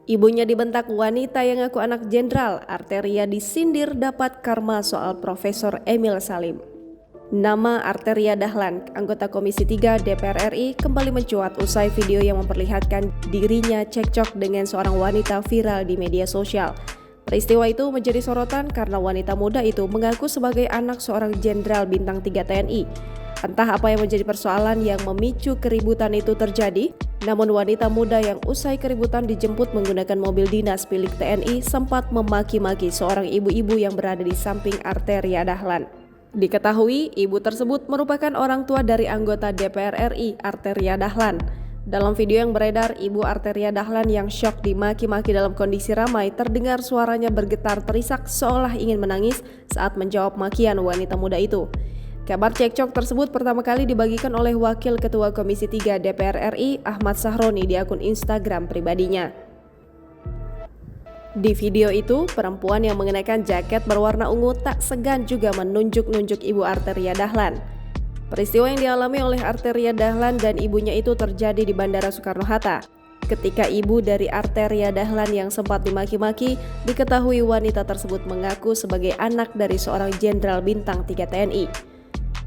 Ibunya dibentak wanita yang ngaku anak jenderal, Arteria disindir dapat karma soal Profesor Emil Salim. Nama Arteria Dahlan, anggota Komisi 3 DPR RI, kembali mencuat usai video yang memperlihatkan dirinya cekcok dengan seorang wanita viral di media sosial. Peristiwa itu menjadi sorotan karena wanita muda itu mengaku sebagai anak seorang jenderal bintang 3 TNI. Entah apa yang menjadi persoalan yang memicu keributan itu terjadi, namun wanita muda yang usai keributan dijemput menggunakan mobil dinas milik TNI sempat memaki-maki seorang ibu-ibu yang berada di samping Arteria Dahlan. Diketahui, ibu tersebut merupakan orang tua dari anggota DPR RI, Arteria Dahlan. Dalam video yang beredar, ibu Arteria Dahlan yang syok dimaki-maki dalam kondisi ramai terdengar suaranya bergetar terisak seolah ingin menangis saat menjawab makian wanita muda itu. Kabar cekcok tersebut pertama kali dibagikan oleh Wakil Ketua Komisi 3 DPR RI Ahmad Sahroni di akun Instagram pribadinya. Di video itu, perempuan yang mengenakan jaket berwarna ungu tak segan juga menunjuk-nunjuk ibu Arteria Dahlan. Peristiwa yang dialami oleh Arteria Dahlan dan ibunya itu terjadi di Bandara Soekarno-Hatta. Ketika ibu dari Arteria Dahlan yang sempat dimaki-maki, diketahui wanita tersebut mengaku sebagai anak dari seorang jenderal bintang 3 TNI.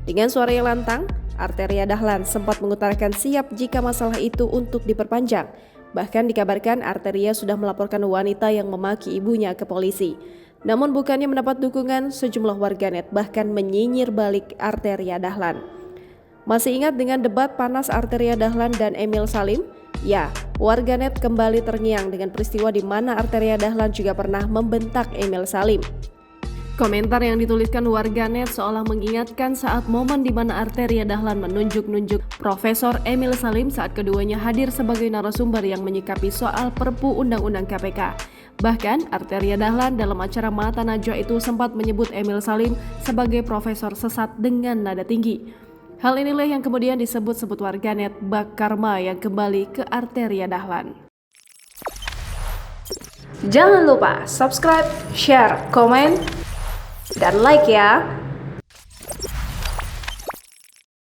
Dengan suara yang lantang, Arteria Dahlan sempat mengutarakan siap jika masalah itu untuk diperpanjang. Bahkan dikabarkan Arteria sudah melaporkan wanita yang memaki ibunya ke polisi. Namun bukannya mendapat dukungan, sejumlah warganet bahkan menyinyir balik Arteria Dahlan. Masih ingat dengan debat panas Arteria Dahlan dan Emil Salim? Ya, warganet kembali terngiang dengan peristiwa di mana Arteria Dahlan juga pernah membentak Emil Salim. Komentar yang dituliskan warganet seolah mengingatkan saat momen di mana Arteria Dahlan menunjuk-nunjuk Profesor Emil Salim saat keduanya hadir sebagai narasumber yang menyikapi soal Perpu Undang-Undang KPK. Bahkan Arteria Dahlan dalam acara Mata Najwa itu sempat menyebut Emil Salim sebagai profesor sesat dengan nada tinggi. Hal inilah yang kemudian disebut-sebut warganet bak karma yang kembali ke Arteria Dahlan. Jangan lupa subscribe, share, komen, dan like ya.